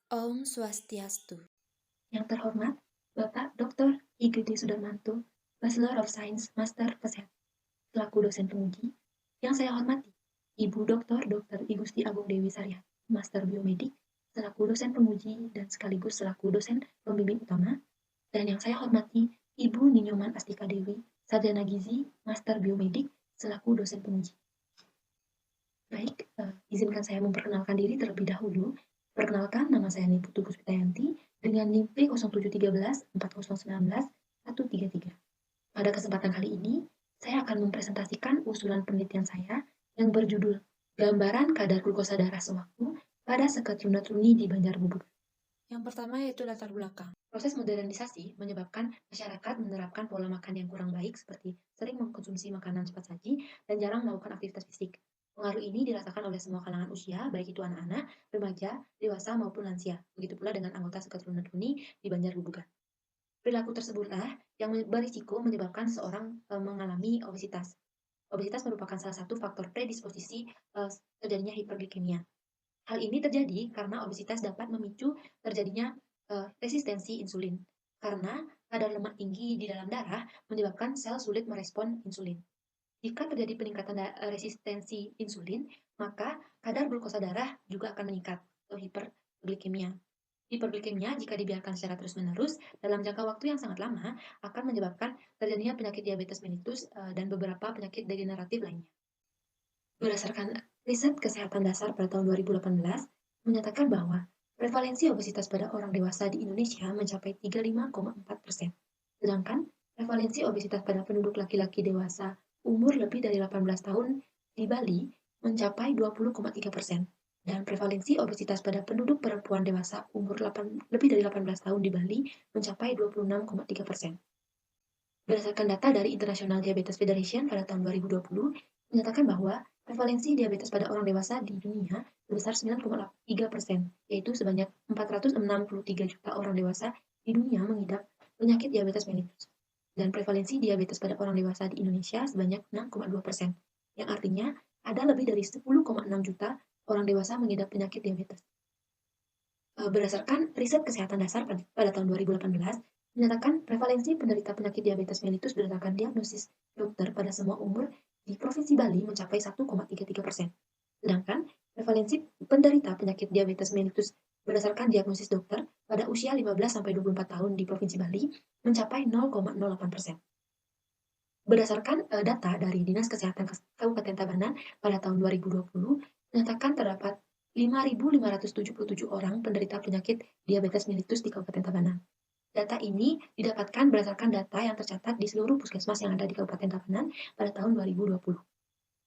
Om Swastiastu. Yang terhormat, Bapak Dr. IGD Sudarmanto, Bachelor of Science, Master Kesehatan, selaku dosen penguji. Yang saya hormati, Ibu Dr. Igusti Agung Dewi Saryati, Master Biomedik, selaku dosen penguji dan sekaligus selaku dosen pembimbing utama. Dan yang saya hormati, Ibu Ninyoman Astika Dewi, Sarjana Gizi, Master Biomedik, selaku dosen penguji. Baik, izinkan saya memperkenalkan diri terlebih dahulu. Perkenalkan, nama saya Niputu Puspitayanti dengan NIM P0713 4019 133. Pada kesempatan kali ini, saya akan mempresentasikan usulan penelitian saya yang berjudul Gambaran Kadar Glukosa Darah Sewaktu pada Seket Runut Runi di Banjar Bubukan. Yang pertama yaitu latar belakang. Proses modernisasi menyebabkan masyarakat menerapkan pola makan yang kurang baik seperti sering mengkonsumsi makanan cepat saji dan jarang melakukan aktivitas fisik. Pengaruh ini dirasakan oleh semua kalangan usia, baik itu anak-anak, remaja, dewasa maupun lansia. Begitu pula dengan anggota Seket Runut Runi di Banjar Bubukan. Perilaku tersebutlah yang berisiko menyebabkan seorang mengalami obesitas. Obesitas merupakan salah satu faktor predisposisi terjadinya hiperglikemia. Hal ini terjadi karena obesitas dapat memicu terjadinya resistensi insulin. Karena kadar lemak tinggi di dalam darah menyebabkan sel sulit merespon insulin. Jika terjadi peningkatan resistensi insulin, maka kadar glukosa darah juga akan meningkat atau hiperglikemia. Hiperglikemia jika dibiarkan secara terus-menerus dalam jangka waktu yang sangat lama akan menyebabkan terjadinya penyakit diabetes mellitus dan beberapa penyakit degeneratif lainnya. Berdasarkan riset kesehatan dasar pada tahun 2018 menyatakan bahwa prevalensi obesitas pada orang dewasa di Indonesia mencapai 35,4%. Sedangkan prevalensi obesitas pada penduduk laki-laki dewasa umur lebih dari 18 tahun di Bali mencapai 20,3%. Dan prevalensi obesitas pada penduduk perempuan dewasa umur lebih dari 18 tahun di Bali mencapai 26,3%. Berdasarkan data dari International Diabetes Federation pada tahun 2020, menyatakan bahwa prevalensi diabetes pada orang dewasa di dunia sebesar 9,3%, yaitu sebanyak 463 juta orang dewasa di dunia mengidap penyakit diabetes mellitus. Dan prevalensi diabetes pada orang dewasa di Indonesia sebanyak 6,2%, yang artinya ada lebih dari 10,6 juta orang dewasa mengidap penyakit diabetes. Berdasarkan riset kesehatan dasar pada tahun 2018, menyatakan prevalensi penderita penyakit diabetes mellitus berdasarkan diagnosis dokter pada semua umur di Provinsi Bali mencapai 1,33%. Sedangkan prevalensi penderita penyakit diabetes mellitus berdasarkan diagnosis dokter pada usia 15-24 tahun di Provinsi Bali mencapai 0,08%. Berdasarkan data dari Dinas Kesehatan Kabupaten Tabanan pada tahun 2020, menyatakan terdapat 5.577 orang penderita penyakit diabetes mellitus di Kabupaten Tabanan. Data ini didapatkan berdasarkan data yang tercatat di seluruh puskesmas yang ada di Kabupaten Tabanan pada tahun 2020.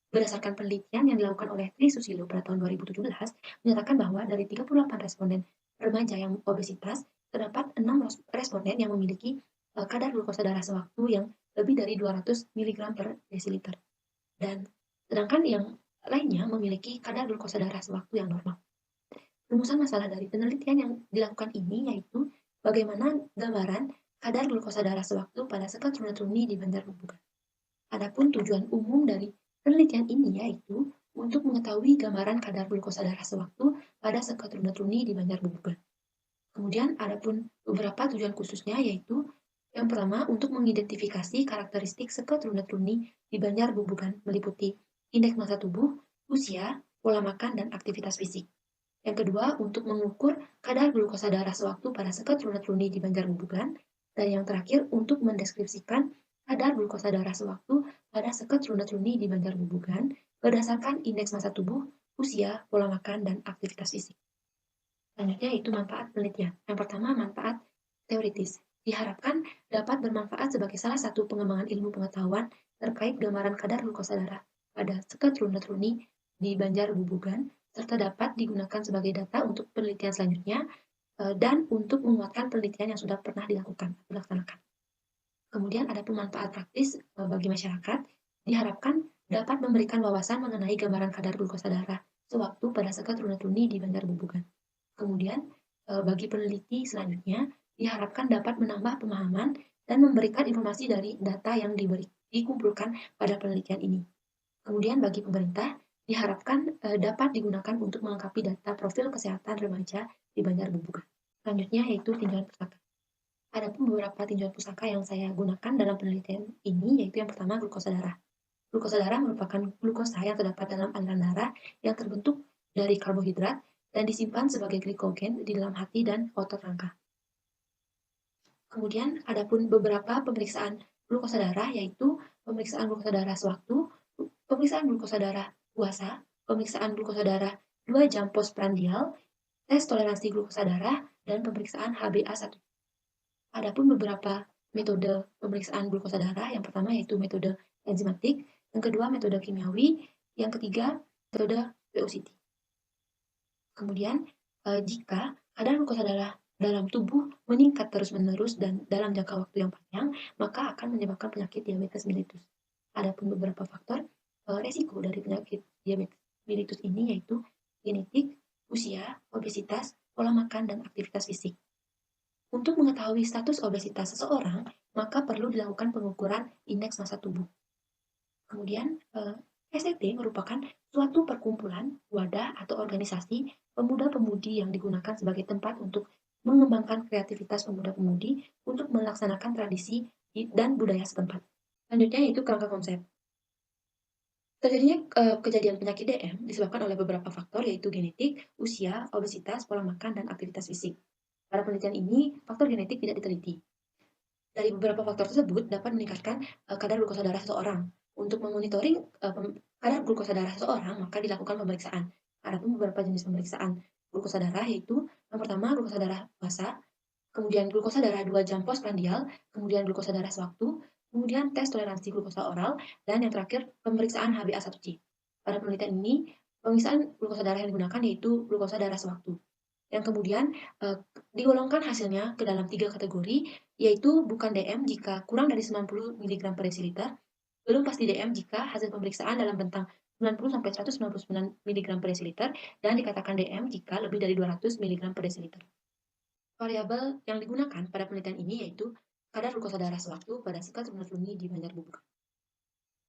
Berdasarkan penelitian yang dilakukan oleh Tri Susilo pada tahun 2017, menyatakan bahwa dari 38 responden remaja yang obesitas, terdapat 6 responden yang memiliki kadar glukosa darah sewaktu yang lebih dari 200 mg per desiliter. Dan sedangkan yang lainnya memiliki kadar glukosa darah sewaktu yang normal. Rumusan masalah dari penelitian yang dilakukan ini yaitu bagaimana gambaran kadar glukosa darah sewaktu pada Seket Runut Runi di Banjar Bubukan. Adapun tujuan umum dari penelitian ini yaitu untuk mengetahui gambaran kadar glukosa darah sewaktu pada Seket Runut Runi di Banjar Bubukan. Kemudian adapun beberapa tujuan khususnya yaitu yang pertama, untuk mengidentifikasi karakteristik Seket Runut Runi di Banjar Bubukan meliputi indeks massa tubuh, usia, pola makan, dan aktivitas fisik. Yang kedua, untuk mengukur kadar glukosa darah sewaktu pada Seket Runut Runi di Banjar Bubukan. Dan yang terakhir, untuk mendeskripsikan kadar glukosa darah sewaktu pada Seket Runut Runi di Banjar Bubukan berdasarkan indeks massa tubuh, usia, pola makan, dan aktivitas fisik. Selanjutnya itu manfaat penelitian. Yang pertama, manfaat teoritis. Diharapkan dapat bermanfaat sebagai salah satu pengembangan ilmu pengetahuan terkait gambaran kadar glukosa darah pada Seket Runut Runi di Banjar Bubukan, serta dapat digunakan sebagai data untuk penelitian selanjutnya dan untuk menguatkan penelitian yang sudah pernah dilaksanakan. Kemudian ada pemanfaat praktis bagi masyarakat, diharapkan dapat memberikan wawasan mengenai gambaran kadar glukosa darah sewaktu pada Seket Runut Runi di Banjar Bubukan. Kemudian, bagi peneliti selanjutnya, diharapkan dapat menambah pemahaman dan memberikan informasi dari data yang dikumpulkan pada penelitian ini. Kemudian bagi pemerintah, diharapkan dapat digunakan untuk melengkapi data profil kesehatan remaja di Banjar Bubugan. Selanjutnya yaitu tinjauan pusaka. Adapun beberapa tinjauan pusaka yang saya gunakan dalam penelitian ini yaitu yang pertama glukosa darah. Glukosa darah merupakan glukosa yang terdapat dalam aliran darah yang terbentuk dari karbohidrat dan disimpan sebagai glikogen di dalam hati dan otot rangka. Kemudian adapun beberapa pemeriksaan glukosa darah yaitu pemeriksaan glukosa darah sewaktu, pemeriksaan glukosa darah puasa, pemeriksaan glukosa darah 2 jam postprandial, tes toleransi glukosa darah, dan pemeriksaan HbA1c. Adapun beberapa metode pemeriksaan glukosa darah, yang pertama yaitu metode enzimatik, yang kedua metode kimiawi, yang ketiga metode VOCT. Kemudian jika kadar glukosa darah dalam tubuh meningkat terus-menerus dan dalam jangka waktu yang panjang, maka akan menyebabkan penyakit diabetes mellitus. Adapun beberapa faktor resiko dari penyakit diabetes mellitus ini yaitu genetik, usia, obesitas, pola makan, dan aktivitas fisik. Untuk mengetahui status obesitas seseorang, maka perlu dilakukan pengukuran indeks massa tubuh. Kemudian, SET merupakan suatu perkumpulan, wadah, atau organisasi pemuda-pemudi yang digunakan sebagai tempat untuk mengembangkan kreativitas pemuda-pemudi untuk melaksanakan tradisi dan budaya setempat. Selanjutnya yaitu kerangka konsep. Terjadinya kejadian penyakit DM disebabkan oleh beberapa faktor yaitu genetik, usia, obesitas, pola makan, dan aktivitas fisik. Pada penelitian ini, faktor genetik tidak diteliti. Dari beberapa faktor tersebut dapat meningkatkan kadar glukosa darah seseorang. Untuk memonitoring kadar glukosa darah seseorang, maka dilakukan pemeriksaan. Adapun beberapa jenis pemeriksaan glukosa darah yaitu yang pertama glukosa darah puasa, kemudian glukosa darah 2 jam postprandial, kemudian glukosa darah sewaktu, kemudian tes toleransi glukosa oral, dan yang terakhir pemeriksaan HbA1c. Pada penelitian ini, pemeriksaan glukosa darah yang digunakan yaitu glukosa darah sewaktu. Yang kemudian digolongkan hasilnya ke dalam 3 kategori, yaitu bukan DM jika kurang dari 90 mg per desiliter, belum pasti DM jika hasil pemeriksaan dalam rentang 90-199 mg per desiliter, dan dikatakan DM jika lebih dari 200 mg per desiliter. Variabel yang digunakan pada penelitian ini yaitu kadar glukosa darah sewaktu pada sekat lunak luni di Banjar Bubugan.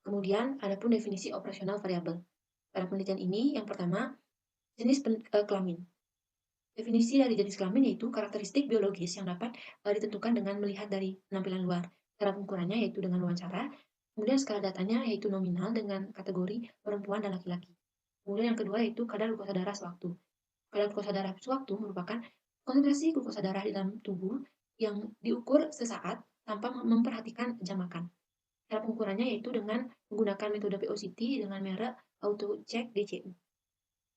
Kemudian, adapun definisi operasional variabel. Pada penelitian ini, yang pertama, jenis kelamin. Definisi dari jenis kelamin yaitu karakteristik biologis yang dapat ditentukan dengan melihat dari penampilan luar. Cara pengukurannya yaitu dengan wawancara. Kemudian skala datanya yaitu nominal dengan kategori perempuan dan laki-laki. Kemudian yang kedua yaitu kadar glukosa darah sewaktu. Kadar glukosa darah sewaktu merupakan konsentrasi glukosa darah di dalam tubuh yang diukur sesaat tanpa memperhatikan jam makan. Cara pengukurannya yaitu dengan menggunakan metode VOCT dengan merek AutoCheck DCU.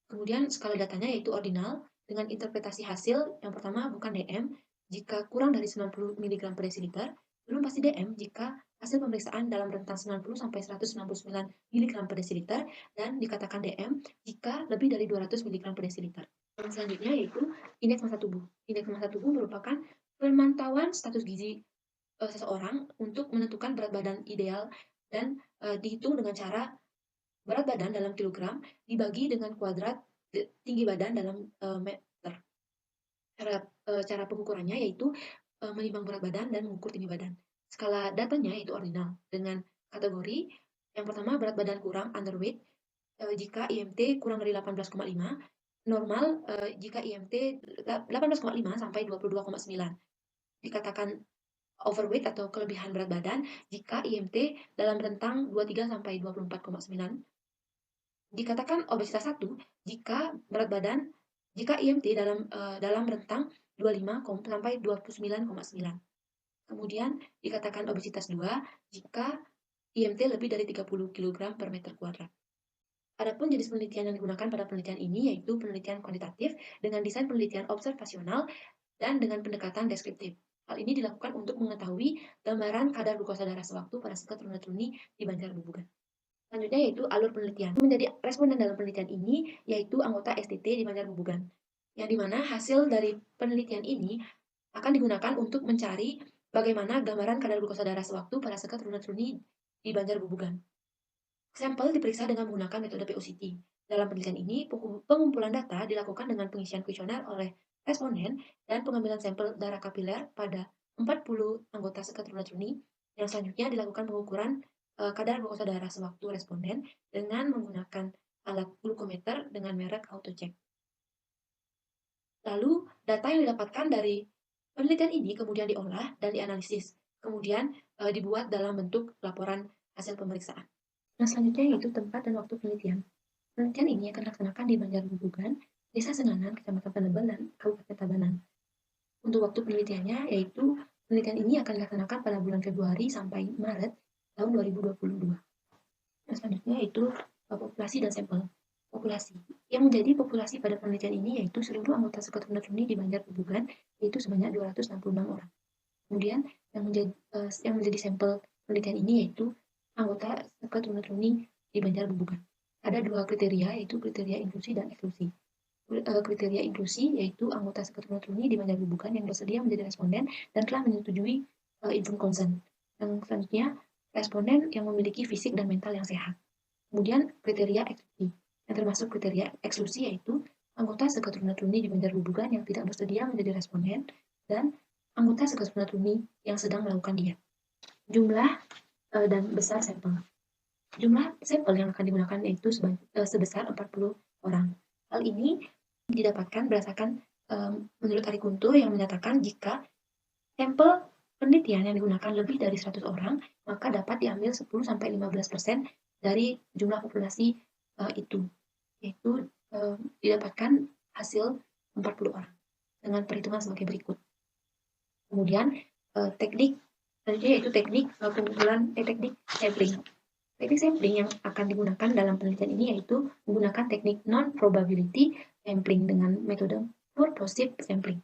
Kemudian skala datanya yaitu ordinal dengan interpretasi hasil yang pertama bukan DM jika kurang dari 90 mg per desiliter, belum pasti DM jika hasil pemeriksaan dalam rentang 90-199 mg per desiliter, dan dikatakan DM jika lebih dari 200 mg per desiliter. Yang selanjutnya yaitu indeks massa tubuh. Indeks massa tubuh merupakan pemantauan status gizi seseorang untuk menentukan berat badan ideal dan dihitung dengan cara berat badan dalam kilogram dibagi dengan kuadrat tinggi badan dalam meter. Cara pengukurannya yaitu menimbang berat badan dan mengukur tinggi badan. Skala datanya yaitu ordinal dengan kategori yang pertama berat badan kurang underweight jika IMT kurang dari 18,5, normal jika IMT 18,5 sampai 22,9. Dikatakan overweight atau kelebihan berat badan jika IMT dalam rentang 23 sampai 24,9. Dikatakan obesitas 1 jika berat badan jika IMT dalam rentang 25 sampai 29,9. Kemudian dikatakan obesitas 2 jika IMT lebih dari 30 kg per meter kuadrat. Adapun jenis penelitian yang digunakan pada penelitian ini yaitu penelitian kuantitatif dengan desain penelitian observasional dan dengan pendekatan deskriptif. Hal ini dilakukan untuk mengetahui gambaran kadar glukosa darah sewaktu pada sekat lunak luni di Banjar Bubugan. Selanjutnya yaitu alur penelitian. Menjadi responden dalam penelitian ini yaitu anggota STT di Banjar Bubugan, yang dimana hasil dari penelitian ini akan digunakan untuk mencari bagaimana gambaran kadar glukosa darah sewaktu pada sekat lunak luni di Banjar Bubugan. Sampel diperiksa dengan menggunakan metode VOCT. Dalam penelitian ini, pengumpulan data dilakukan dengan pengisian kuesioner oleh responden dan pengambilan sampel darah kapiler pada 40 anggota sekat lunak luni. Yang selanjutnya dilakukan pengukuran kadar glukosa darah sewaktu responden dengan menggunakan alat glukometer dengan merek AutoCheck. Lalu data yang didapatkan dari penelitian ini kemudian diolah dan dianalisis, kemudian dibuat dalam bentuk laporan hasil pemeriksaan. Yang selanjutnya yaitu tempat dan waktu penelitian. Penelitian ini akan dilaksanakan di Banjarbubugan, Desa Senganan, Kecamatan Penebel, dan Kabupaten Tabanan. Untuk waktu penelitiannya yaitu penelitian ini akan dilaksanakan pada bulan Februari sampai Maret tahun 2022. Yang selanjutnya yaitu populasi dan sampel. Populasi. Yang menjadi populasi pada penelitian ini yaitu seluruh anggota Sekretariat Alumni di Banjarbubugan, yaitu sebanyak 266 orang. Kemudian yang menjadi sampel penelitian ini yaitu anggota Sekretariat Alumni di Banjarbubugan. Ada dua kriteria, yaitu kriteria inklusi dan eksklusi. Kriteria inklusi yaitu anggota Sekretariat Alumni di Banjarbubugan yang bersedia menjadi responden dan telah menyetujui informed consent. Yang selanjutnya, responden yang memiliki fisik dan mental yang sehat. Kemudian kriteria eksklusi. Yang termasuk kriteria eksklusi yaitu anggota Sekretariat Alumni di Banjarbubugan yang tidak bersedia menjadi responden dan anggota Sekretariat Alumni yang sedang melakukan diet. Jumlah dan besar sampel. Jumlah sampel yang akan digunakan yaitu sebesar 40 orang. Hal ini didapatkan berdasarkan menurut Ari Kunto yang menyatakan jika sampel penelitian yang digunakan lebih dari 100 orang, maka dapat diambil 10-15% dari jumlah populasi itu, yaitu didapatkan hasil 40 orang dengan perhitungan sebagai berikut. Kemudian teknik selanjutnya yaitu teknik teknik sampling. Teknik sampling yang akan digunakan dalam penelitian ini yaitu menggunakan teknik non-probability sampling dengan metode purposive sampling.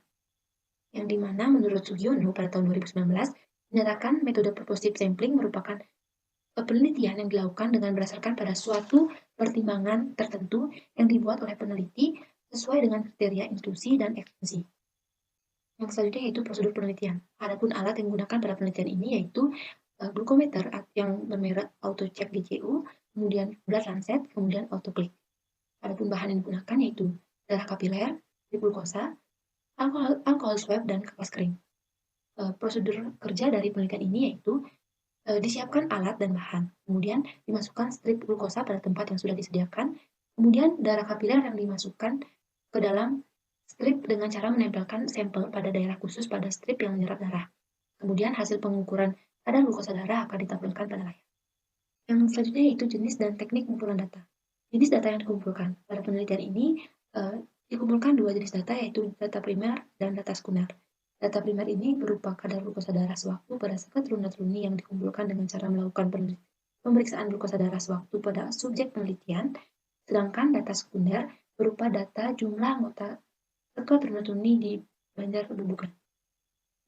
Yang dimana menurut Sugiono pada tahun 2019 menyatakan metode purposive sampling merupakan penelitian yang dilakukan dengan berdasarkan pada suatu pertimbangan tertentu yang dibuat oleh peneliti sesuai dengan kriteria inklusi dan eksklusi. Yang selanjutnya yaitu prosedur penelitian. Adapun alat yang digunakan pada penelitian ini yaitu glukometer yang bermerek AutoCheck GCU, kemudian blood lancet, kemudian autoclick. Adapun bahan yang digunakan yaitu darah kapiler, glukosa, alkohol swab, dan kapas kering. Prosedur kerja dari penelitian ini yaitu disiapkan alat dan bahan, kemudian dimasukkan strip glukosa pada tempat yang sudah disediakan, kemudian darah kapiler yang dimasukkan ke dalam strip dengan cara menempelkan sampel pada daerah khusus pada strip yang menyerap darah. Kemudian hasil pengukuran kadar glukosa darah akan ditampilkan pada layar. Yang selanjutnya yaitu jenis dan teknik pengumpulan data. Jenis data yang dikumpulkan pada penelitian ini dikumpulkan dua jenis data yaitu data primer dan data sekunder. Data primer ini berupa kadar glukosa darah sewaktu pada sekretariat alumni yang dikumpulkan dengan cara melakukan pemeriksaan glukosa darah sewaktu pada subjek penelitian, sedangkan data sekunder berupa data jumlah anggota sekretariat alumni di Banjarbubugan.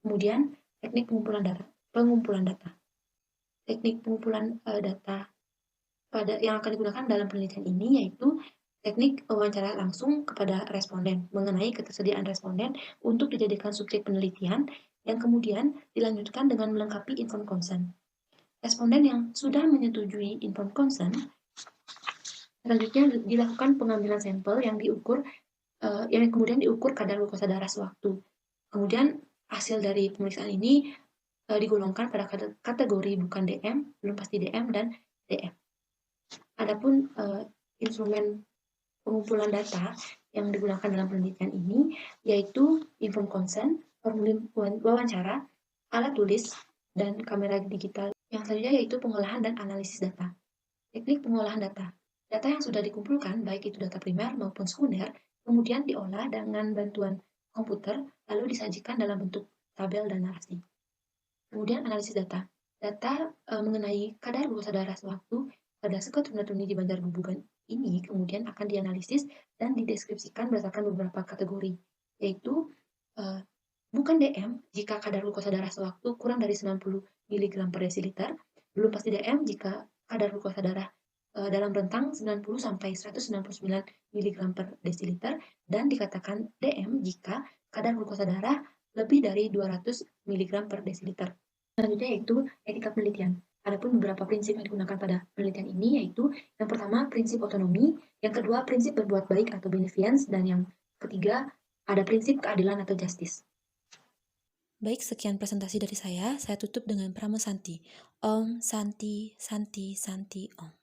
Kemudian teknik pengumpulan data. Teknik pengumpulan data yang akan digunakan dalam penelitian ini yaitu teknik wawancara langsung kepada responden mengenai ketersediaan responden untuk dijadikan subjek penelitian yang kemudian dilanjutkan dengan melengkapi informed consent. Responden yang sudah menyetujui informed consent selanjutnya dilakukan pengambilan sampel yang kemudian diukur kadar glukosa darah sewaktu. Kemudian hasil dari pemeriksaan ini digolongkan pada kategori bukan DM, belum pasti DM, dan DM. Adapun instrumen pengumpulan data yang digunakan dalam penelitian ini yaitu informed consent, formulir wawancara, alat tulis, dan kamera digital. Yang selanjutnya yaitu pengolahan dan analisis data. Teknik pengolahan data. Data yang sudah dikumpulkan, baik itu data primer maupun sekunder, kemudian diolah dengan bantuan komputer, lalu disajikan dalam bentuk tabel dan narasi. Kemudian analisis data. Data mengenai kadar glukosa darah sewaktu pada sekretariat alumni di Banjarbubugan ini kemudian akan dianalisis dan dideskripsikan berdasarkan beberapa kategori, yaitu bukan DM jika kadar glukosa darah sewaktu kurang dari 90 mg per desiliter, belum pasti DM jika kadar glukosa darah dalam rentang 90 sampai 199 mg per desiliter, dan dikatakan DM jika kadar glukosa darah lebih dari 200 mg per desiliter. Selanjutnya yaitu etika penelitian. Adapun beberapa prinsip yang digunakan pada penelitian ini yaitu yang pertama prinsip otonomi, yang kedua prinsip berbuat baik atau beneficence, dan yang ketiga ada prinsip keadilan atau justice. Baik, sekian presentasi dari saya tutup dengan Pramu Santi. Om Santi Santi Santi Om.